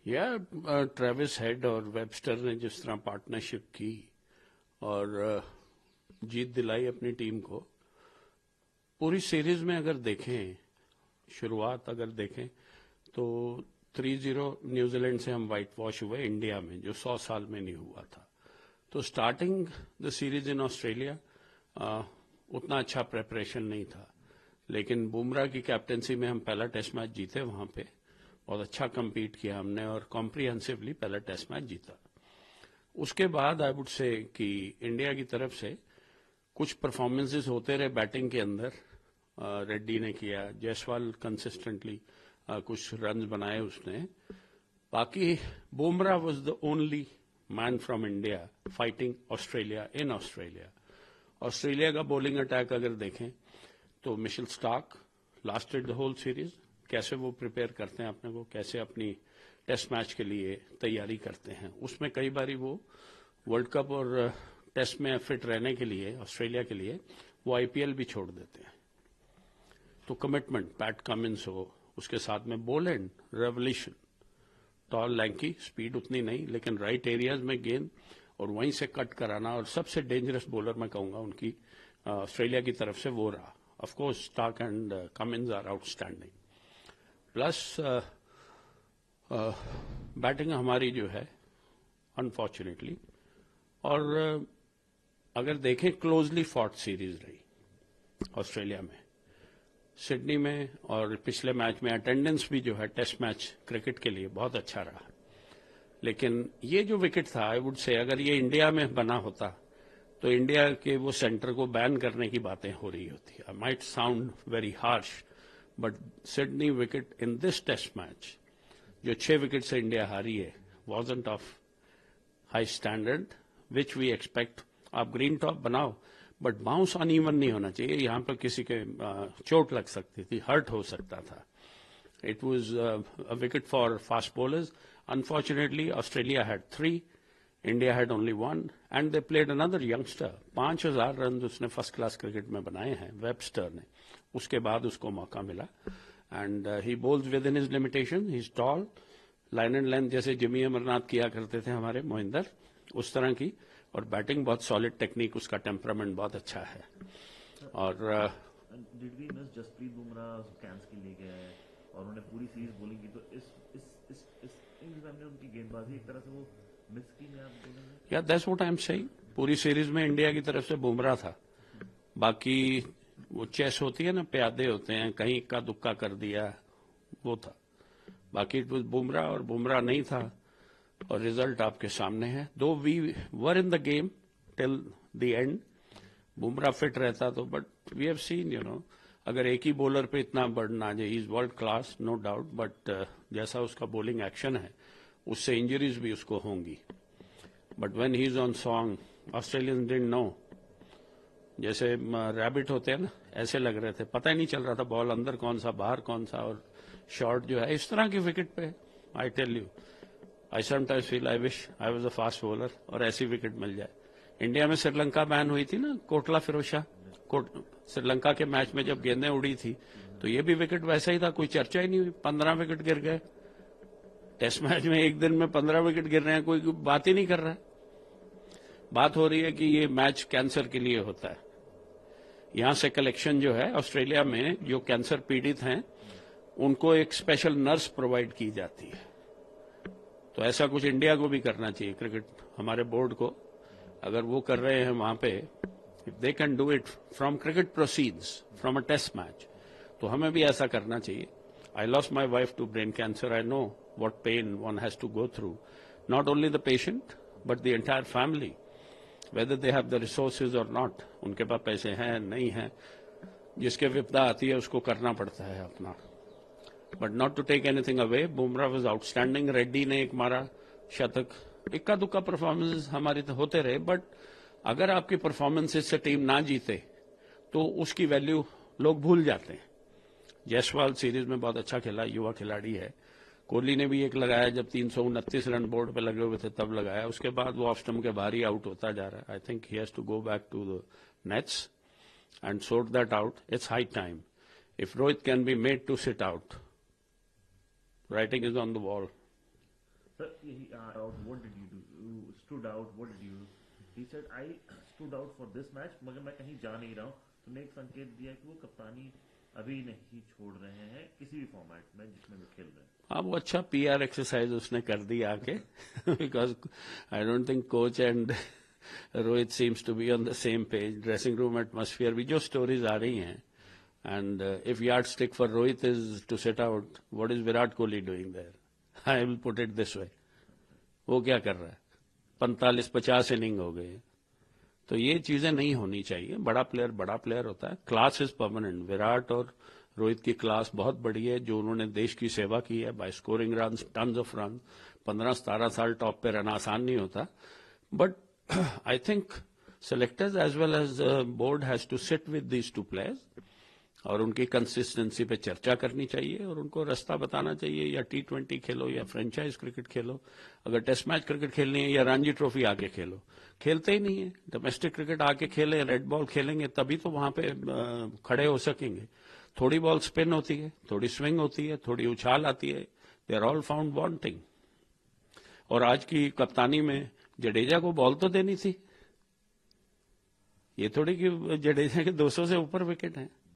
या Travis head और Webster ने जिस तरह पार्टनरशिप की और जीत दिलाई अपनी टीम को, पूरी सीरीज में अगर देखें, शुरुआत अगर देखें तो 3-0 न्यूजीलैंड से हम वाइट वॉश हुए इंडिया में, जो 100 साल में नहीं हुआ था। तो starting the series in Australia उतना अच्छा प्रेपरेशन नहीं था, लेकिन बुमराह की कैप्टनसी में हम पहला टेस्ट मैच जीते वहां पे, बहुत अच्छा कंपीट किया हमने और कॉम्प्रिहेंसिवली पहला टेस्ट मैच जीता। उसके बाद आई वुड से कि इंडिया की तरफ से कुछ परफॉर्मेंसेस होते रहे बैटिंग के अंदर। रेड्डी ने किया, जायसवाल कंसिस्टेंटली कुछ रन बनाए उसने। बाकी Bumrah was the only man from India fighting Australia in Australia. Australia का बॉलिंग अटैक अगर देखें तो Mitchell Starc lasted the whole series. कैसे वो प्रिपेयर करते हैं अपने को, कैसे अपनी टेस्ट मैच के लिए तैयारी करते हैं, उसमें कई बारी वो वर्ल्ड कप और टेस्ट में फिट रहने के लिए ऑस्ट्रेलिया के लिए वो आईपीएल भी छोड़ देते हैं। तो कमिटमेंट, पैट कमिंस हो, उसके साथ में बोलेंड रेवोल्यूशन, टॉल लैंकी, स्पीड उतनी नहीं लेकिन राइट एरियाज में गेंद और वहीं से कट कराना। और सबसे डेंजरस बॉलर मैं कहूंगा उनकी ऑस्ट्रेलिया की तरफ से वो रहा। Of course Starc and Cummins are outstanding. Plus batting हमारी जो है अनफॉर्चुनेटली, और अगर देखें क्लोजली फॉट सीरीज रही ऑस्ट्रेलिया में, सिडनी में, और पिछले मैच में अटेंडेंस भी जो है टेस्ट मैच क्रिकेट के लिए बहुत अच्छा रहा। लेकिन ये जो विकेट था, आई वुड से अगर ये इंडिया में बना होता तो इंडिया के वो सेंटर को बैन करने की बातें हो रही होती। I might sound very harsh, but Sydney wicket in this test match जो 6 विकेट से इंडिया हारी है wasn't of high standard which we expect. आप ग्रीन टॉप बनाओ बट बाउंस अनइवन नहीं होना चाहिए। यहां पर किसी के चोट लग सकती थी, हर्ट हो सकता था। It was a wicket for fast bowlers. Unfortunately Australia had 3, India had only 1 and they played another youngster. 5000 run उसने फर्स्ट क्लास क्रिकेट में बनाए हैं वेबस्टर ने। उसके बाद उसको मौका मिला and he balls with in his limitation. He is tall, line and length जैसे जिमी अमरनाथ किया करते थे हमारे मोहिंदर, उस तरह की, और बैटिंग बहुत सॉलिड टेक्निक, उसका टेम्परामेंट बहुत अच्छा है। और did we miss Jasprit Bumrah कैंस के लिए गया है और उन्होंने पूरी सीरीज बॉलिंग की, तो इस हमने उनकी गेंदबाजी एक तरह से वो मिस की में आप बोलेंगे? या that's what I am saying. पूरी सीरीज में इंडिया की तरफ से बुमराह था। बाकी वो चेस होती है ना, प्यादे होते हैं, कहीं इक्का दुक्का कर दिया, वो था। बाकी इट वाज बुमराह, और बुमराह नहीं था और रिजल्ट आपके सामने है। Though we were in the game till the end. Bumrah fit रहता तो, बट वी हैव सीन अगर एक ही बॉलर पे इतना बर्डन आ जाए, is world class no doubt, but जैसा उसका बॉलिंग एक्शन है उससे इंजरीज भी उसको होंगी। But when he is on song, Australians didn't know, जैसे रैबिट होते हैं ना, ऐसे लग रहे थे, पता ही नहीं चल रहा था बॉल अंदर कौन सा बाहर कौन सा। और शॉट जो है इस तरह की विकेट पे, I tell you, I sometimes feel I wish I was a fast bowler और ऐसी विकेट मिल जाए। इंडिया में श्रीलंका बैन हुई थी ना, कोटला फिरोजशाह, श्रीलंका के मैच में जब गेंदें उड़ी थी तो ये भी विकेट वैसा ही था, कोई चर्चा ही नहीं हुई। 15 विकेट गिर गए टेस्ट मैच में, एक दिन में 15 विकेट गिर रहे हैं, कोई बात ही नहीं कर रहा है। बात हो रही है कि ये मैच कैंसर के लिए होता है। यहां से कलेक्शन जो है ऑस्ट्रेलिया में, जो कैंसर पीड़ित हैं उनको एक स्पेशल नर्स प्रोवाइड की जाती है। तो ऐसा कुछ इंडिया को भी करना चाहिए, क्रिकेट हमारे बोर्ड को, अगर वो कर रहे हैं वहां पे, if they can do it from cricket proceeds from a test match, तो हमें भी ऐसा करना चाहिए। I lost my wife to brain cancer, I know what pain one has to go through. Not only the patient, but the entire family, whether they have the resources or not. उनके पास पैसे हैं नहीं हैं, जिसके विपदा आती है उसको करना पड़ता है अपना। But not to take anything away, Bumrah was outstanding. Reddy ने एक मारा शतक, इक्का दुक्का परफॉर्मेंस हमारे तो होते रहे, बट अगर आपकी परफॉर्मेंसेस से टीम ना जीते तो उसकी वैल्यू लोग भूल जाते हैं। जायसवाल सीरीज में बहुत अच्छा खेला, युवा खिलाड़ी है। कोहली ने भी एक लगाया जब 329 रन बोर्ड पे लगे हुए थे तब लगाया, उसके बाद वो ऑफ स्टंप के बाहर ही आउट होता जा रहा है। I think he has to go back to the nets and sort that out. It's high time. If Rohit can be made to sit out, writing is on the wall. asked out, what did you do? You stood out. What did you do? He said, I stood out for this match, मगर मैं कहीं जा नहीं रहा हूँ. तो ने एक संकेत दिया कि वो कप्तानी अभी नहीं छोड़ रहे हैं किसी भी फॉर्मेट में जिसमें वो खेल रहे हैं. हाँ, वो अच्छा पीआर एक्सरसाइज उसने कर दी आके, because I don't think coach and Rohit seems to be on the same page. Dressing room atmosphere भी जो स्टोरीज आ रही हैं, and if yardstick for Rohit is to set out what is Virat Kohli doing there. I will put it this way, वो क्या कर रहा है? 45-50 इनिंग हो गए. तो ये चीजें नहीं होनी चाहिए. बड़ा प्लेयर होता है. Class is permanent. विराट और रोहित की क्लास बहुत बड़ी है. जो उन्होंने देश की सेवा की है by scoring run, tons of run. 15-17 साल टॉप पे रहना आसान नहीं होता. But I think selectors as well as board has to sit with these two players और उनकी कंसिस्टेंसी पे चर्चा करनी चाहिए और उनको रास्ता बताना चाहिए. या T20 खेलो या फ्रेंचाइज क्रिकेट खेलो. अगर टेस्ट मैच क्रिकेट खेलनी है या रणजी ट्रॉफी आके खेलो. खेलते ही नहीं है. डोमेस्टिक क्रिकेट आके खेले, रेड बॉल खेलेंगे तभी तो वहां पे खड़े हो सकेंगे. थोड़ी बॉल स्पिन होती है, थोड़ी स्विंग होती है, थोड़ी उछाल आती है. They are all found wanting. और आज की कप्तानी में जडेजा को बॉल तो देनी थी. ये थोड़ी कि जडेजा के 200 से ऊपर विकेट हैं.